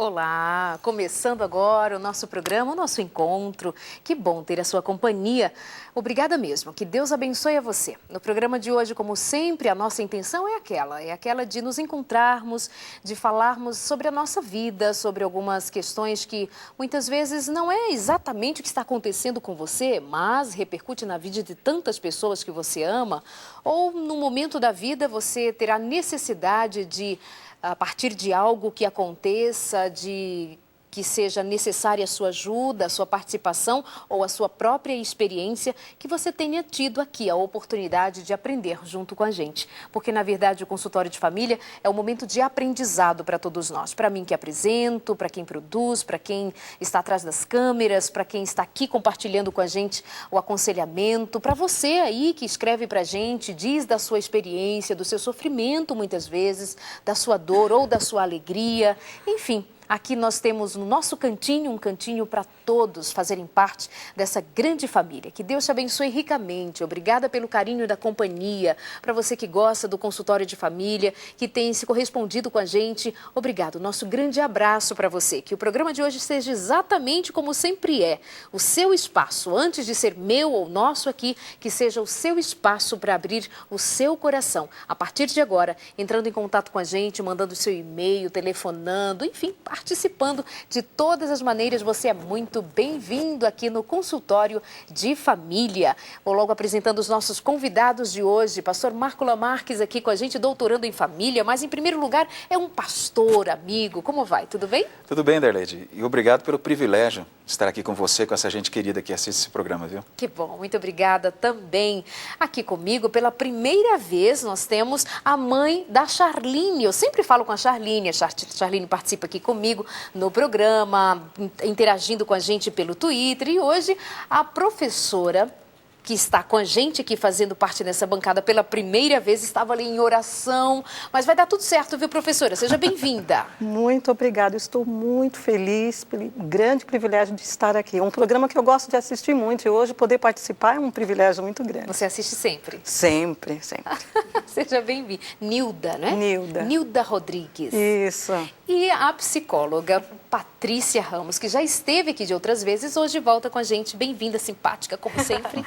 Olá, começando agora o nosso programa, o nosso encontro. Que bom ter a sua companhia. Obrigada mesmo, que Deus abençoe a você. No programa de hoje, como sempre, a nossa intenção é aquela de nos encontrarmos, de falarmos sobre a nossa vida, sobre algumas questões que muitas vezes não é exatamente o que está acontecendo com você, mas repercute na vida de tantas pessoas que você ama, ou no momento da vida você terá necessidade de a partir de algo que aconteça, de que seja necessária a sua ajuda, a sua participação ou a sua própria experiência, que você tenha tido aqui a oportunidade de aprender junto com a gente. Porque, na verdade, o consultório de família é um momento de aprendizado para todos nós. Para mim que apresento, para quem produz, para quem está atrás das câmeras, para quem está aqui compartilhando com a gente o aconselhamento, para você aí que escreve para a gente, diz da sua experiência, do seu sofrimento muitas vezes, da sua dor ou da sua alegria, enfim. Aqui nós temos no nosso cantinho, um cantinho para todos fazerem parte dessa grande família. Que Deus te abençoe ricamente. Obrigada pelo carinho da companhia. Para você que gosta do consultório de família, que tem se correspondido com a gente, obrigado. Nosso grande abraço para você. Que o programa de hoje seja exatamente como sempre é. O seu espaço, antes de ser meu ou nosso aqui, que seja o seu espaço para abrir o seu coração. A partir de agora, entrando em contato com a gente, mandando seu e-mail, telefonando, enfim, participando de todas as maneiras, você é muito bem-vindo aqui no Consultório de Família. Vou logo apresentando os nossos convidados de hoje. Pastor Marco Lamarques aqui com a gente, doutorando em família, mas em primeiro lugar é um pastor, amigo. Como vai? Tudo bem? Tudo bem, Darleide. E obrigado pelo privilégio de estar aqui com você, com essa gente querida que assiste esse programa, viu? Que bom, muito obrigada também. Aqui comigo, pela primeira vez, nós temos a mãe da Charline. Eu sempre falo com a Charline participa aqui comigo no programa, interagindo com a gente pelo Twitter. E hoje a professora que está com a gente aqui fazendo parte dessa bancada pela primeira vez, estava ali em oração, mas vai dar tudo certo, viu, professora? Seja bem-vinda. Muito obrigada, estou muito feliz pelo grande privilégio de estar aqui. É um programa que eu gosto de assistir muito e hoje poder participar é um privilégio muito grande. Você assiste sempre? Sempre, sempre. Seja bem-vinda. Nilda, né? Nilda. Nilda Rodrigues. Isso. E a psicóloga Patrícia Ramos, que já esteve aqui de outras vezes, hoje volta com a gente. Bem-vinda, simpática, como sempre.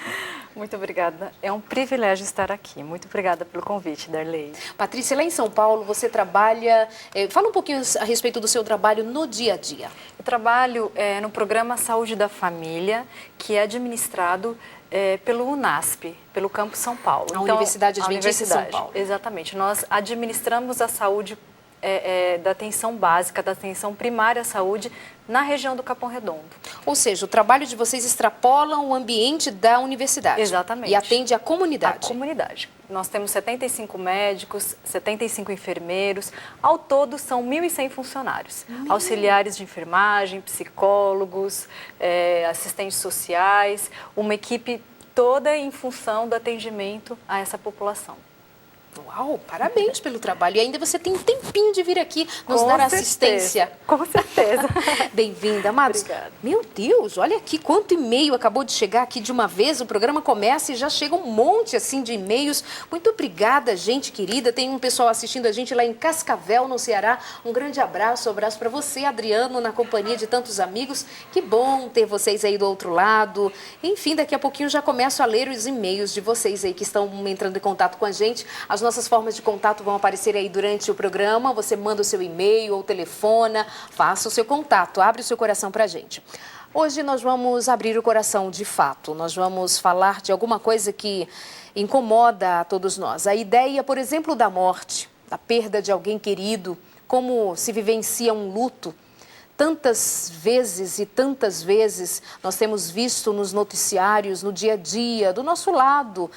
Muito obrigada. É um privilégio estar aqui. Muito obrigada pelo convite, Darley. Patrícia, lá em São Paulo, você trabalha... fala um pouquinho a respeito do seu trabalho no dia a dia. Eu trabalho no programa Saúde da Família, que é administrado pelo UNASP, pelo Campus São Paulo. A Universidade Adventista de São Paulo. Exatamente. Nós administramos a saúde da atenção básica, da atenção primária à saúde na região do Capão Redondo. Ou seja, o trabalho de vocês extrapola o ambiente da universidade. Exatamente. E atende a comunidade. A comunidade. Nós temos 75 médicos, 75 enfermeiros, ao todo são 1.100 funcionários. Auxiliares de enfermagem, psicólogos, assistentes sociais, uma equipe toda em função do atendimento a essa população. Uau, parabéns pelo trabalho. E ainda você tem um tempinho de vir aqui nos dar assistência. Com certeza. Bem-vinda, amados. Obrigada. Meu Deus, olha aqui quanto e-mail acabou de chegar aqui de uma vez. O programa começa e já chega um monte assim de e-mails. Muito obrigada, gente querida. Tem um pessoal assistindo a gente lá em Cascavel, no Ceará. Um grande abraço para você, Adriano, na companhia de tantos amigos. Que bom ter vocês aí do outro lado. Enfim, daqui a pouquinho já começo a ler os e-mails de vocês aí que estão entrando em contato com a gente. As nossas formas de contato vão aparecer aí durante o programa. Você manda o seu e-mail ou telefona, faça o seu contato, abre o seu coração para a gente. Hoje nós vamos abrir o coração de fato. Nós vamos falar de alguma coisa que incomoda a todos nós. A ideia, por exemplo, da morte, da perda de alguém querido, como se vivencia um luto. Tantas vezes e tantas vezes nós temos visto nos noticiários, no dia a dia, do nosso lado,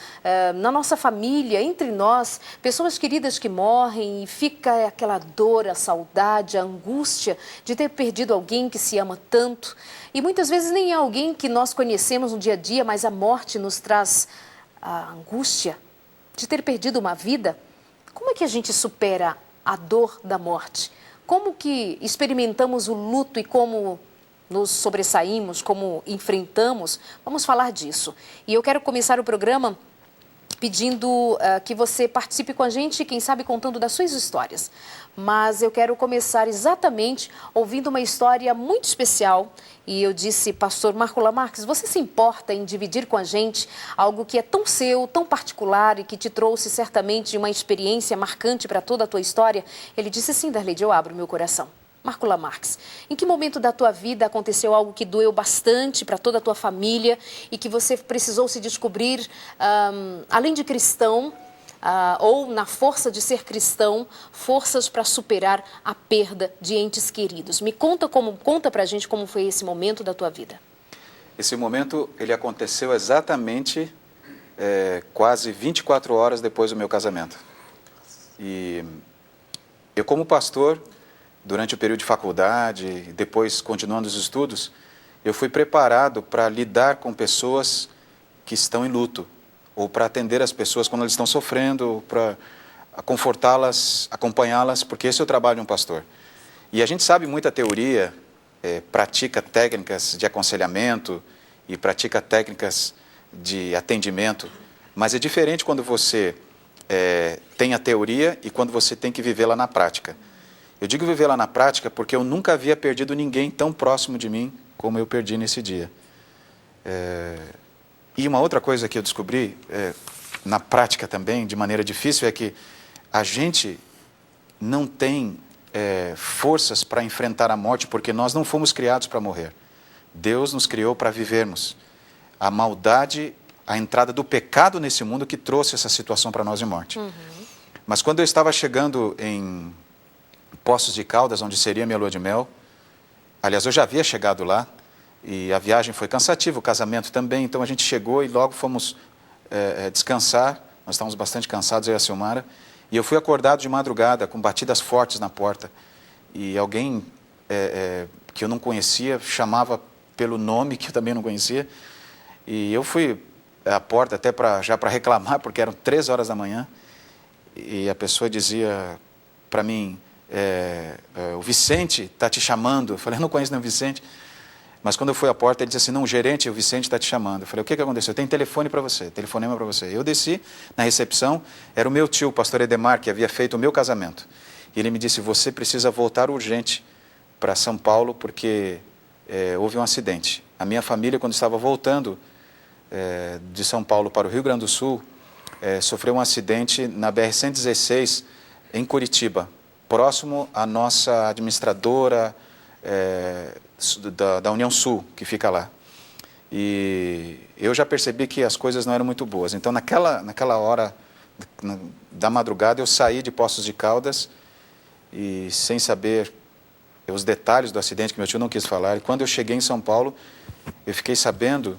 na nossa família, entre nós, pessoas queridas que morrem e fica aquela dor, a saudade, a angústia de ter perdido alguém que se ama tanto. E muitas vezes nem é alguém que nós conhecemos no dia a dia, mas a morte nos traz a angústia de ter perdido uma vida. Como é que a gente supera a dor da morte? Como que experimentamos o luto e como nos sobressaímos, como enfrentamos? Vamos falar disso. E eu quero começar o programa pedindo que você participe com a gente, quem sabe contando das suas histórias. Mas eu quero começar exatamente ouvindo uma história muito especial. E eu disse, pastor Marco Lamarques, você se importa em dividir com a gente algo que é tão seu, tão particular e que te trouxe certamente uma experiência marcante para toda a tua história? Ele disse, sim, Darleide, eu abro meu coração. Marco Lamarques, em que momento da tua vida aconteceu algo que doeu bastante para toda a tua família e que você precisou se descobrir, além de cristão, ou na força de ser cristão, forças para superar a perda de entes queridos? Me conta pra gente como foi esse momento da tua vida. Esse momento, ele aconteceu exatamente quase 24 horas depois do meu casamento. E eu, como pastor, durante o período de faculdade, e depois continuando os estudos, eu fui preparado para lidar com pessoas que estão em luto, ou para atender as pessoas quando elas estão sofrendo, para confortá-las, acompanhá-las, porque esse é o trabalho de um pastor. E a gente sabe muita teoria, pratica técnicas de aconselhamento e pratica técnicas de atendimento, mas é diferente quando você tem a teoria e quando você tem que vivê-la na prática. Eu digo viver lá na prática porque eu nunca havia perdido ninguém tão próximo de mim como eu perdi nesse dia. E uma outra coisa que eu descobri, na prática também, de maneira difícil, é que a gente não tem forças para enfrentar a morte porque nós não fomos criados para morrer. Deus nos criou para vivermos. A maldade, a entrada do pecado nesse mundo que trouxe essa situação para nós de morte. Uhum. Mas quando eu estava chegando em Poços de Caldas, onde seria minha lua de mel. Aliás, eu já havia chegado lá e a viagem foi cansativa, o casamento também, então a gente chegou e logo fomos descansar. Nós estávamos bastante cansados, eu e a Silmara, e eu fui acordado de madrugada com batidas fortes na porta e alguém que eu não conhecia chamava pelo nome que eu também não conhecia e eu fui à porta até já para reclamar, porque eram 3 horas da manhã e a pessoa dizia para mim, o Vicente está te chamando. Eu falei, eu não conheço nem o Vicente. Mas quando eu fui à porta, ele disse assim, não, o gerente, o Vicente está te chamando. Eu falei, o que aconteceu? Tem telefone para você, telefonema para você. Eu desci na recepção, era o meu tio, o pastor Edemar, que havia feito o meu casamento. E ele me disse, você precisa voltar urgente para São Paulo, porque houve um acidente. A minha família, quando estava voltando de São Paulo para o Rio Grande do Sul, sofreu um acidente na BR-116, em Curitiba, próximo à nossa administradora da União Sul, que fica lá. E eu já percebi que as coisas não eram muito boas. Então, naquela hora da madrugada, eu saí de Poços de Caldas e, sem saber os detalhes do acidente, que meu tio não quis falar, e quando eu cheguei em São Paulo, eu fiquei sabendo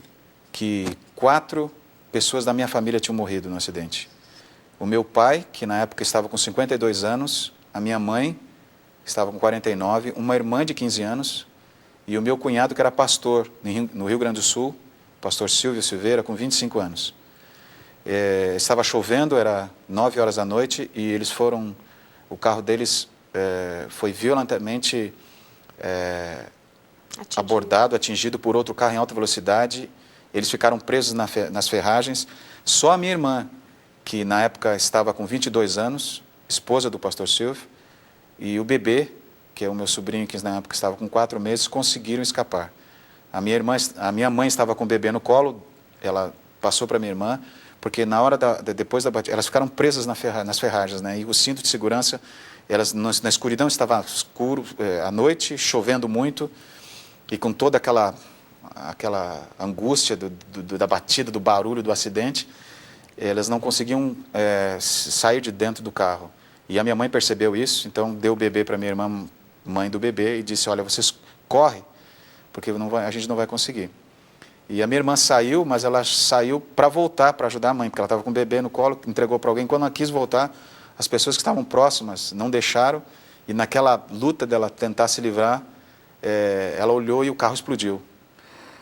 que 4 pessoas da minha família tinham morrido no acidente. O meu pai, que na época estava com 52 anos, a minha mãe, que estava com 49, uma irmã de 15 anos, e o meu cunhado, que era pastor no Rio Grande do Sul, pastor Silvio Silveira, com 25 anos. Estava chovendo, era 9 horas da noite, e o carro deles foi violentamente abordado, atingido por outro carro em alta velocidade. Eles ficaram presos nas ferragens. Só a minha irmã, que na época estava com 22 anos, esposa do pastor Silvio, e o bebê, que é o meu sobrinho, que na época estava com 4 meses, conseguiram escapar. A minha mãe estava com o bebê no colo, ela passou para minha irmã, porque na hora depois da batida, elas ficaram presas nas ferragens, né? E o cinto de segurança, na escuridão, estava escuro, à noite, chovendo muito, e com toda aquela angústia da batida, do barulho, do acidente, elas não conseguiam sair de dentro do carro. E a minha mãe percebeu isso, então deu o bebê para minha irmã, mãe do bebê, e disse, olha, vocês correm, porque a gente não vai conseguir. E a minha irmã saiu, mas ela saiu para voltar, para ajudar a mãe, porque ela estava com o bebê no colo, entregou para alguém. Quando ela quis voltar, as pessoas que estavam próximas não deixaram, e naquela luta dela tentar se livrar, ela olhou e o carro explodiu.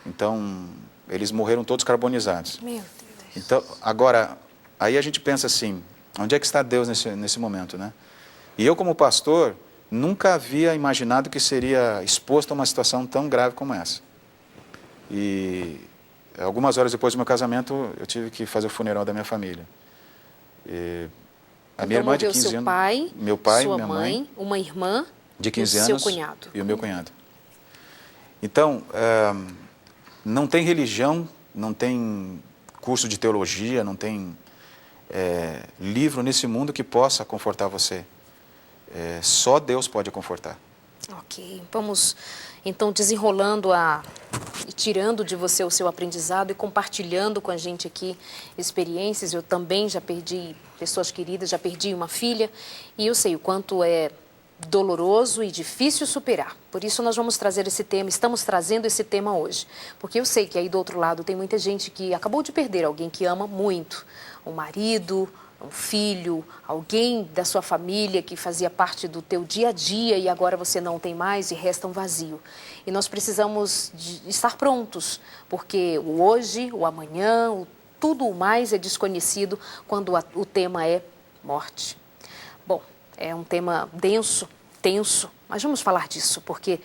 Então, eles morreram todos carbonizados. Meu Deus. Então, agora, aí a gente pensa assim, onde é que está Deus nesse momento, né? E eu, como pastor, nunca havia imaginado que seria exposto a uma situação tão grave como essa. E algumas horas depois do meu casamento, eu tive que fazer o funeral da minha família. A minha irmã de morreu 15 seu anos, pai, meu pai, sua minha mãe, uma irmã de 15 e anos seu cunhado. e o meu cunhado. Então, não tem religião, não tem curso de teologia, não tem livro nesse mundo que possa confortar você. Só Deus pode confortar. Ok, vamos então desenrolando e tirando de você o seu aprendizado e compartilhando com a gente aqui experiências. Eu também já perdi pessoas queridas, já perdi uma filha e eu sei o quanto é doloroso e difícil superar. Por isso nós vamos trazer esse tema, estamos trazendo esse tema hoje, porque eu sei que aí do outro lado tem muita gente que acabou de perder alguém que ama muito, um marido, um filho, alguém da sua família que fazia parte do teu dia a dia e agora você não tem mais e resta um vazio. E nós precisamos estar prontos, porque o hoje, o amanhã, tudo o mais é desconhecido quando o tema é morte. Bom, é um tema denso, tenso, mas vamos falar disso, porque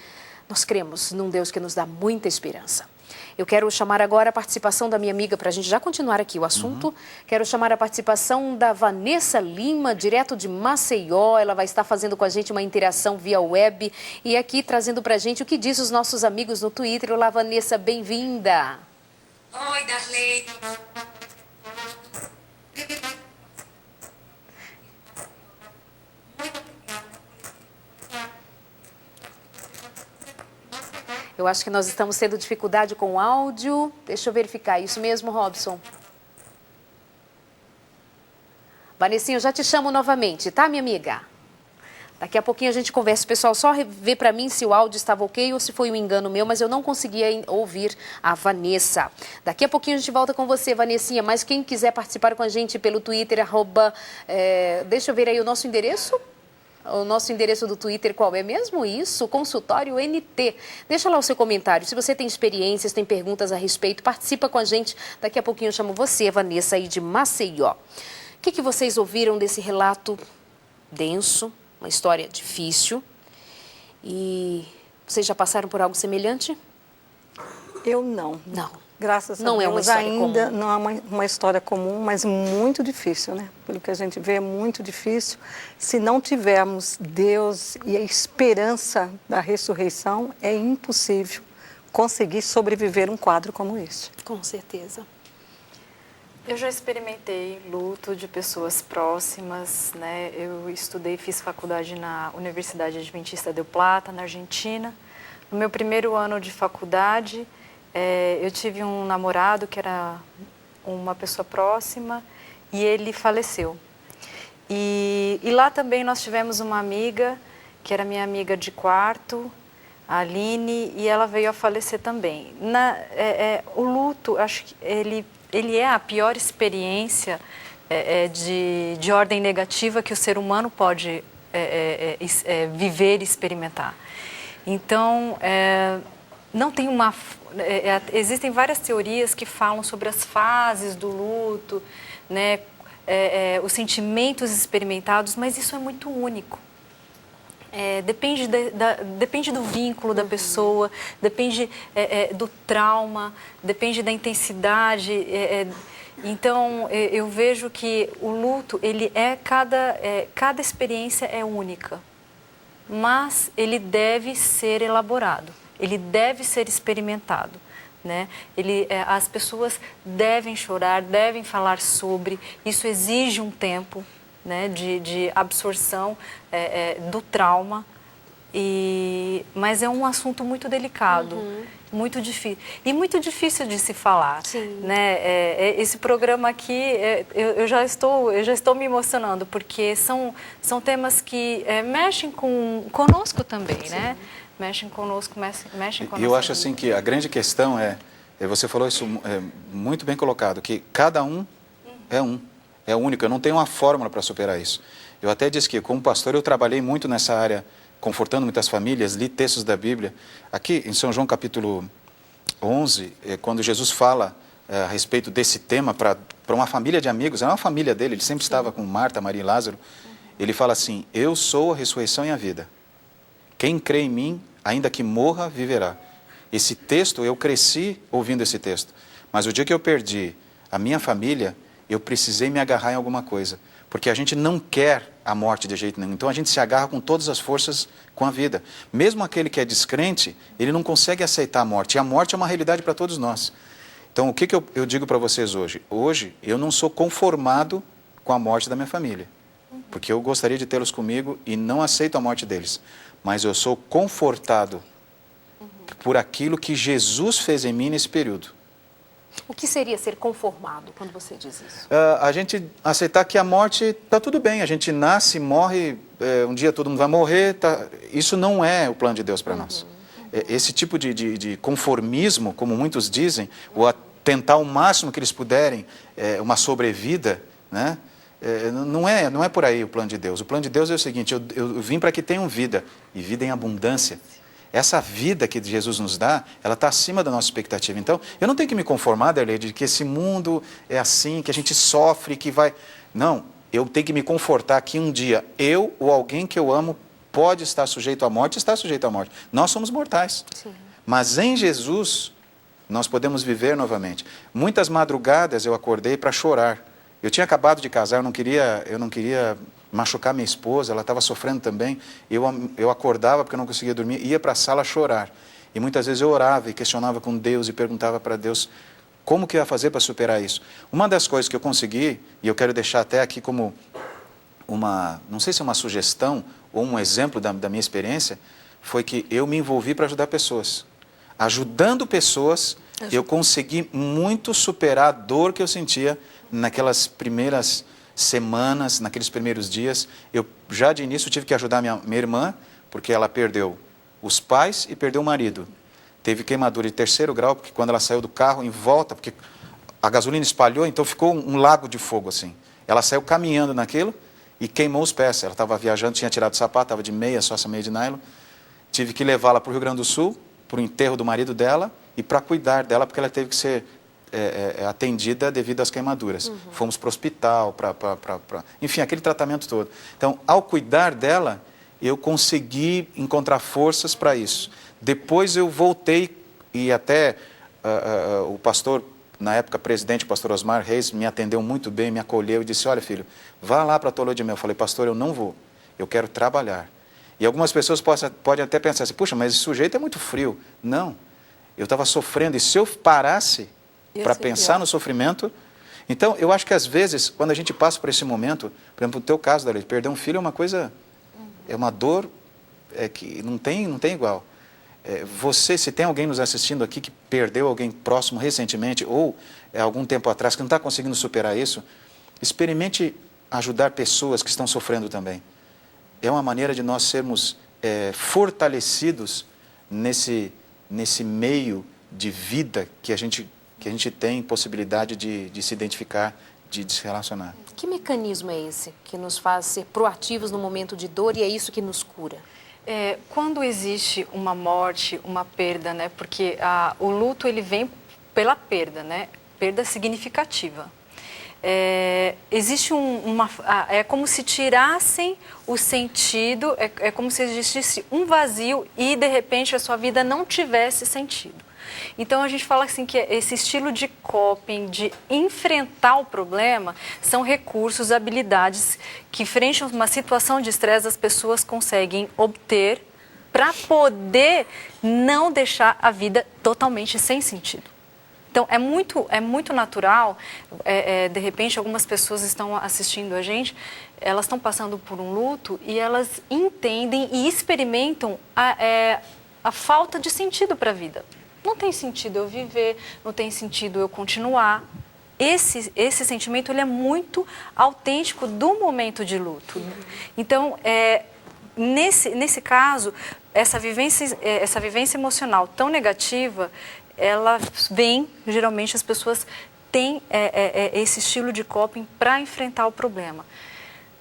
nós cremos num Deus que nos dá muita esperança. Eu quero chamar agora a participação da minha amiga, para a gente já continuar aqui o assunto. Quero chamar a participação da Vanessa Lima, direto de Maceió. Ela vai estar fazendo com a gente uma interação via web e aqui trazendo para a gente o que diz os nossos amigos no Twitter. Olá, Vanessa, bem-vinda. Oi, Darley. Eu acho que nós estamos tendo dificuldade com o áudio. Deixa eu verificar. Isso mesmo, Robson? Vanessinha, eu já te chamo novamente, tá, minha amiga? Daqui a pouquinho a gente conversa. Pessoal, só vê para mim se o áudio estava ok ou se foi um engano meu, mas eu não conseguia ouvir a Vanessa. Daqui a pouquinho a gente volta com você, Vanessinha. Mas quem quiser participar com a gente pelo Twitter, deixa eu ver aí o nosso endereço. O nosso endereço do Twitter, qual é mesmo? Isso, Consultório NT. Deixa lá o seu comentário. Se você tem experiências, tem perguntas a respeito, participa com a gente. Daqui a pouquinho eu chamo você, Vanessa, aí de Maceió. O que vocês ouviram desse relato denso, uma história difícil? E vocês já passaram por algo semelhante? Eu não. Não. Graças a Não Deus, é uma história ainda comum. não é uma história comum, mas muito difícil, né? Pelo que a gente vê, é muito difícil. Se não tivermos Deus e a esperança da ressurreição, é impossível conseguir sobreviver um quadro como este. Com certeza. Eu já experimentei luto de pessoas próximas, né? Eu estudei, fiz faculdade na Universidade Adventista del Plata, na Argentina. No meu primeiro ano de faculdade, eu tive um namorado que era uma pessoa próxima e ele faleceu. E lá também nós tivemos uma amiga, que era minha amiga de quarto, a Aline, e ela veio a falecer também. O luto, acho que ele é a pior experiência de ordem negativa que o ser humano pode viver e experimentar. Então, não tem existem várias teorias que falam sobre as fases do luto, né, os sentimentos experimentados, mas isso é muito único. Depende do vínculo da pessoa, depende do trauma, depende da intensidade. Então, eu vejo que o luto, cada experiência é única, mas ele deve ser elaborado, ele deve ser experimentado, né? As pessoas devem chorar, devem falar sobre, isso exige um tempo, né, de absorção do trauma, mas é um assunto muito delicado, muito difícil, e muito difícil de se falar. Sim. Né? Esse programa aqui, eu já estou me emocionando, porque são temas que mexem conosco também, Sim. né? Mexem conosco, mexem com a E eu nossa acho assim vida. que a grande questão você falou isso muito bem colocado, que cada um é único, eu não tenho uma fórmula para superar isso. Eu até disse que, como pastor, eu trabalhei muito nessa área, confortando muitas famílias, li textos da Bíblia. Aqui, em São João, capítulo 11, quando Jesus fala a respeito desse tema para uma família de amigos, era uma família dele, ele sempre estava com Marta, Maria e Lázaro, ele fala assim: eu sou a ressurreição e a vida. Quem crê em mim, ainda que morra, viverá. Esse texto, eu cresci ouvindo esse texto, mas o dia que eu perdi a minha família, eu precisei me agarrar em alguma coisa. porque a gente não quer a morte de jeito nenhum. Então a gente se agarra com todas as forças com a vida. Mesmo aquele que é descrente, ele não consegue aceitar a morte. E a morte é uma realidade para todos nós. Então o que eu digo para vocês hoje? Hoje eu não sou conformado com a morte da minha família, porque eu gostaria de tê-los comigo e não aceito a morte deles. Mas eu sou confortado por aquilo que Jesus fez em mim nesse período. O que seria ser conformado quando você diz isso? A gente aceitar que a morte está tudo bem, a gente nasce, morre, um dia todo mundo vai morrer, isso não é o plano de Deus para nós. Esse tipo de conformismo, como muitos dizem, ou a tentar o máximo que eles puderem, uma sobrevida, né? Não é por aí o plano de Deus. O plano de Deus é o seguinte, eu vim para que tenham vida, e vida em abundância. Essa vida que Jesus nos dá, ela está acima da nossa expectativa. Então, eu não tenho que me conformar, Darley, de que esse mundo é assim, que a gente sofre, que vai... Não, eu tenho que me confortar que um dia eu ou alguém que eu amo pode estar sujeito à morte, está sujeito à morte. Nós somos mortais. Sim. Mas em Jesus, nós podemos viver novamente. Muitas madrugadas eu acordei para chorar. Eu tinha acabado de casar, eu não queria machucar minha esposa, ela estava sofrendo também. Eu acordava porque eu não conseguia dormir, ia para a sala chorar. E muitas vezes eu orava e questionava com Deus e perguntava para Deus como que eu ia fazer para superar isso. Uma das coisas que eu consegui, e eu quero deixar até aqui como não sei se é uma sugestão ou um exemplo da minha experiência, foi que eu me envolvi para ajudar pessoas. Ajudando pessoas, eu consegui muito superar a dor que eu sentia naquelas primeiras semanas, naqueles primeiros dias. Eu já de início tive que ajudar minha irmã, porque ela perdeu os pais e perdeu o marido. Teve queimadura de 3º grau, porque quando ela saiu do carro, em volta, porque a gasolina espalhou, então ficou um lago de fogo assim. Ela saiu caminhando naquilo e queimou os pés. Ela estava viajando, tinha tirado o sapato, estava de meia, só essa meia de nylon. Tive que levá-la para o Rio Grande do Sul, para o enterro do marido dela e para cuidar dela, porque ela teve que ser atendida devido às queimaduras. Fomos para o hospital, enfim, aquele tratamento todo. Então, ao cuidar dela, eu consegui encontrar forças para isso. Depois eu voltei e até o pastor, na época presidente, o pastor Osmar Reis, me atendeu muito bem, me acolheu e disse, olha filho, vá lá para a tua lua de mel. Eu falei, pastor, eu não vou, eu quero trabalhar. E algumas pessoas podem até pensar assim, puxa, mas esse sujeito é muito frio. Não, eu estava sofrendo e se eu parasse para pensar no sofrimento... Então, eu acho que às vezes, quando a gente passa por esse momento, por exemplo, no teu caso, Darley, perder um filho é uma coisa, é uma dor que não tem igual. Você, se tem alguém nos assistindo aqui que perdeu alguém próximo recentemente ou algum tempo atrás que não está conseguindo superar isso, experimente ajudar pessoas que estão sofrendo também. É uma maneira de nós sermos fortalecidos nesse meio de vida que a gente tem possibilidade de se identificar, de se relacionar. Que mecanismo é esse que nos faz ser proativos no momento de dor e é isso que nos cura? Quando existe uma morte, uma perda, né? Porque o luto ele vem pela perda, né? Perda significativa. Existe é como se tirassem o sentido, é como se existisse um vazio e de repente a sua vida não tivesse sentido. Então, a gente fala assim que esse estilo de coping, de enfrentar o problema, são recursos, habilidades que, frente a uma situação de estresse, as pessoas conseguem obter para poder não deixar a vida totalmente sem sentido. Então, é muito natural, de repente, algumas pessoas estão assistindo a gente, elas estão passando por um luto e elas entendem e experimentam a falta de sentido para a vida. Não tem sentido eu viver, não tem sentido eu continuar. Esse sentimento ele é muito autêntico do momento de luto. Então, nesse caso, essa vivência emocional tão negativa, ela vem, geralmente as pessoas têm esse estilo de coping para enfrentar o problema.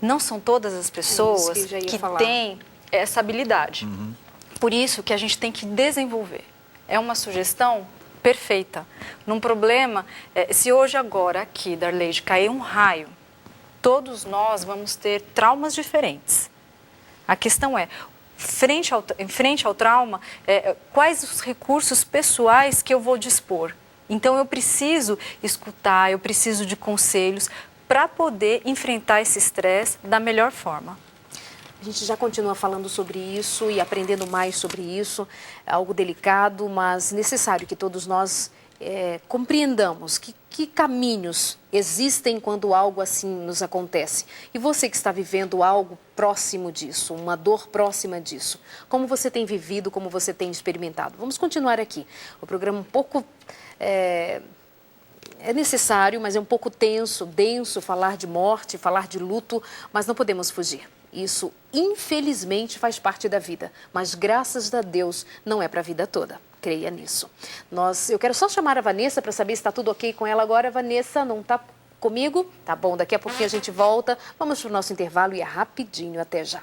Não são todas as pessoas que têm essa habilidade. Por isso que a gente tem que desenvolver. É uma sugestão perfeita. Num problema, se hoje agora aqui, Darley, cair um raio, todos nós vamos ter traumas diferentes. A questão é, em frente ao trauma, quais os recursos pessoais que eu vou dispor? Então, eu preciso escutar, eu preciso de conselhos para poder enfrentar esse estresse da melhor forma. A gente já continua falando sobre isso e aprendendo mais sobre isso. É algo delicado, mas necessário que todos nós compreendamos que caminhos existem quando algo assim nos acontece. E você que está vivendo algo próximo disso, uma dor próxima disso, como você tem vivido, como você tem experimentado? Vamos continuar aqui. O programa um pouco... é necessário, mas é um pouco denso falar de morte, falar de luto, mas não podemos fugir. Isso, infelizmente, faz parte da vida, mas graças a Deus não é para a vida toda. Creia nisso. Eu quero só chamar a Vanessa para saber se está tudo ok com ela agora. Vanessa, não está comigo? Tá bom, daqui a pouquinho a gente volta. Vamos para o nosso intervalo e é rapidinho, até já.